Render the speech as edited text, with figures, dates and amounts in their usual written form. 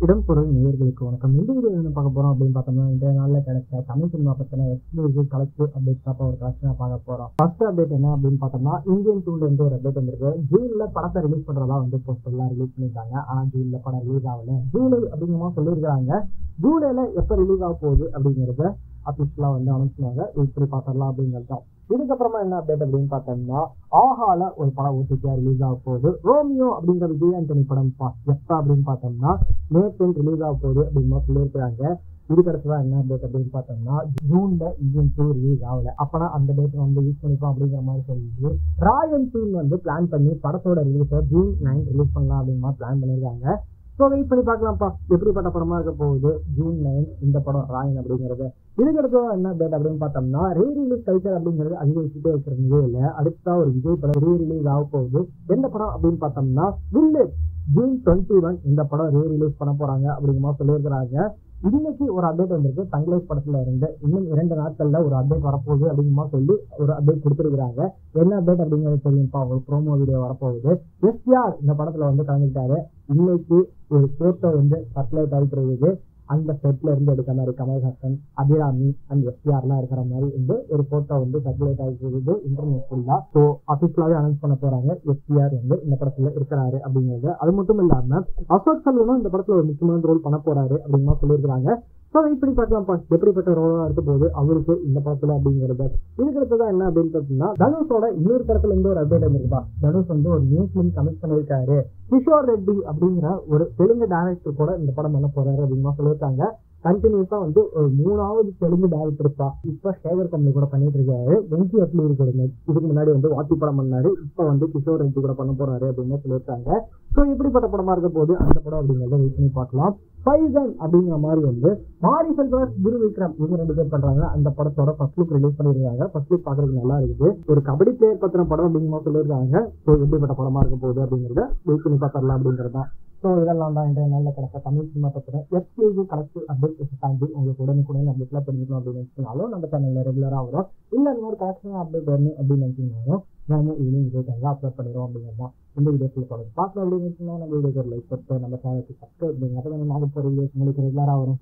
இடம் பொருள் நேயர்களுக்கு வணக்கம். இந்த வீடியோ என்ன பார்க்க போறோம் அப்படின்னு பார்த்தோம்னா, இன்றைய நாளில் கிடைச்ச தமிழ் சினிமா பத்தின எக்ஸ்க்ளூசிவ் கலெக்டிவ் அப்டேட் தான் ஒரு கலெக்ஷனாக பார்க்க போறோம். ஃபர்ஸ்ட் அப்டேட் என்ன அப்படின்னு பார்த்தோம்னா, இந்தியன் டூல இருந்து ஒரு அப்டேட் வந்திருக்கு. ஜூன்ல படத்தை ரிலீஸ் பண்றதா வந்து போஸ்டர்லாம் ரிலீஸ் பண்ணிருக்காங்க. ஆனா ஜூன்ல படம் ரிலீஸ் ஆகல. ஜூலை அப்படிங்கிற சொல்லியிருக்காங்க. ஜூலைல எப்ப ரிலீஸ் ஆக போகுது அப்படிங்கறத அபிஷியலா வந்து அனௌன்ஸ் பண்ணுவாங்க. இப்படி பார்த்தரலாம் அப்படிங்கிறது. இதுக்கப்புறமா என்ன அப்டேட் அப்படின்னு பார்த்தோம்னா, ஆஹால ஒரு படம் ஓடிடியா ரிலீஸ் ஆக போகுது. ரோமியோ அப்படிங்கிற விஜய் ஆண்டனி படம் எப்ப அப்படின்னு பார்த்தோம்னா மே 10 ரிலீஸ் ஆக போகுது அப்படின்னு சொல்லியிருக்காங்க. இதுக்கடுத்துதான் என்ன அப்டேட் அப்படின்னு பார்த்தோம்னா, ஜூன்ல இந்தியன் 2 ரிலீஸ் ஆகல. அப்பனா அந்த டேட் வந்து யூஸ் பண்ணிப்போம் அப்படிங்கிற மாதிரி சொல்லிட்டு ராயன் டீம் வந்து பிளான் பண்ணி படத்தோட ரிலீஸை ஜூன் 9 ரிலீஸ் பண்ணலாம் அப்படின்னு பிளான் பண்ணியிருக்காங்க. ஸோ வெயிட் பண்ணி பார்க்கலாம்ப்பா, எப்படிப்பட்ட படமா இருக்க போகுது ஜூன் 9 இந்த படம் ராயன் அப்படிங்கிறது. இதுக்கடுத்து என்ன டேட் அப்படின்னு பார்த்தோம்னா, ரீ ரிலீஸ் கல்ச்சர் அப்படிங்கிறது அதிகரிச்சுட்டே இருக்கிற நிலையில அடுத்த ஒரு விஜய் படம் ரீ ரிலீஸ் ஆக போகுது. எந்த படம் அப்படின்னு பார்த்தோம்னா வில்லேஜ். ஜூன் 21 இந்த படம் ரீ ரிலீஸ் பண்ண போறாங்க அப்படிங்கிற சொல்லியிருக்கிறாங்க. இன்னைக்கு ஒரு அப்டேட் வந்திருக்கு. தங்கலேஷ் படத்துல இருந்து இன்னும் 2 நாட்கள்ல ஒரு அப்டேட் வரப்போகுது அப்படிங்கிற சொல்லி ஒரு அப்டேட் கொடுத்துருக்காங்க. என்ன அப்டேட் அப்படிங்கிறது தெரியும்ப்பா, ஒரு ப்ரோமோ வீடியோ வரப்போகுது. எஸ்ஆர் இந்த படத்துல வந்து கலந்துட்டாரு. இன்னைக்கு ஒரு போட்டோ வந்து சர்க்குலேட் ஆகிட்டு அந்த செட்ல இருந்து எடுக்கிற மாதிரி கமல்ஹாசன், அபிராமி அண்ட் எஸ்ஆர்லாம் இருக்கிற மாதிரி வந்து ஒரு போட்டோ வந்து சர்க்குலேட் ஆகிட்டு இன்டர்நெட் ஃபுல்லா. ஸோ அபிஷியலாவே அனௌன்ஸ் பண்ண போறாங்க எஸ்ஆர் வந்து இந்த படத்துல இருக்கிறாரு அப்படிங்கிறது. அது மட்டும் இல்லாம அசோக் செல்வனும் இந்த படத்துல ஒரு முக்கியமான ரோல் பண்ண போறாரு அப்படிங்கிற சொல்லியிருக்காங்க. ஸோ இப்படி பார்க்கலாம்ப்பா, எப்படிப்பட்ட ரோலா இருக்க போகுது அவருக்கு இந்த படத்துல அப்படிங்கிறது. இதுக்கடுத்துதான் என்ன அப்படின்னு பார்த்தீங்கன்னா, தனுஷோட இன்னொரு படத்துல இருந்து ஒரு அப்டேட் வந்துருப்பா. தனுஷ் வந்து ஒரு நியூ ஃபிலிம் கமிட் பண்ணியிருக்காரு. கிஷோர் ரெட்டி அப்படிங்கிற ஒரு தெலுங்கு டைரக்டர் கூட இந்த படம் பண்ண போறாரு அப்படின்னு சொல்லியிருக்காங்க. கண்டினியூஸா வந்து ஒரு 3வது தெலுங்கு டைரக்டர் இருப்பா. இப்ப சேகர் கம்பெனி கூட பண்ணிட்டு இருக்காரு. வெங்கி அட்லூரி கூட இதுக்கு முன்னாடி வந்து வாத்தி படம் பண்ணாரு. இப்ப வந்து கிஷோர் ரெட்டி கூட பண்ண போறாரு அப்படின்னு சொல்லியிருக்காங்க. ஸோ எப்படிப்பட்ட படமா இருக்க போது அந்த படம் அப்படிங்கிறத வெயிட் பண்ணி பார்க்கலாம். பைசன் அப்படிங்கிற மாதிரி வந்து மாரி செல்வராஜ், குரு விக்ரம் இவங்க 2 பேர் பண்றாங்க. அந்த படத்தோட ஃபர்ஸ்ட் லுக் ரிலீஸ் பண்ணிருக்காங்க. ஃபர்ஸ்ட் லுக் பாக்குறதுக்கு நல்லா இருக்குது. ஒரு கபடி பிளேயர் பத்தின படம் அப்படிங்கிற சொல்லியிருக்காங்க. ஸோ எப்படிப்பட்ட படமா இருக்க போகுது அப்படிங்கிறத வெயிட் பண்ணி பார்த்துடலாம் அப்படிங்கிறது தான். ஸோ இதெல்லாம் தான் இன்றைய நாளில் கிடைச்ச தமிழ் சினிமா பத்தின எக்ஸ்க்ளூசிவ் கலெக்டிவ் அப்டேட் தாண்டி உங்களுக்கு உடனுக்குடன் அப்டேட்லாம் தெரிஞ்சுக்கணும் அப்படின்னு நினைச்சினாலும் நம்ம சேனல்ல ரெகுலராக வரும். இல்லை இந்த மாதிரி கலெக்ஷன் அப்டேட் வரணும் அப்படின்னு நினைச்சிங்கனாலும் நாம ஈவினிங் வீடியோக்காக அப்லோட் பண்ணிடுவோம் அப்படிங்கிறது தான். இந்த வீடியோக்குள்ள தொடர்ந்து பார்க்கணும் அப்படின்னு நம்ம வீடியோக்கு லைக் கொடுத்து நம்ம சேனலுக்கு சப்ஸ்கிரைப் அப்படிங்கிறத நாங்கள் போகிற வீடியோஸ் உங்களுக்கு ரெகுலராக வரும்.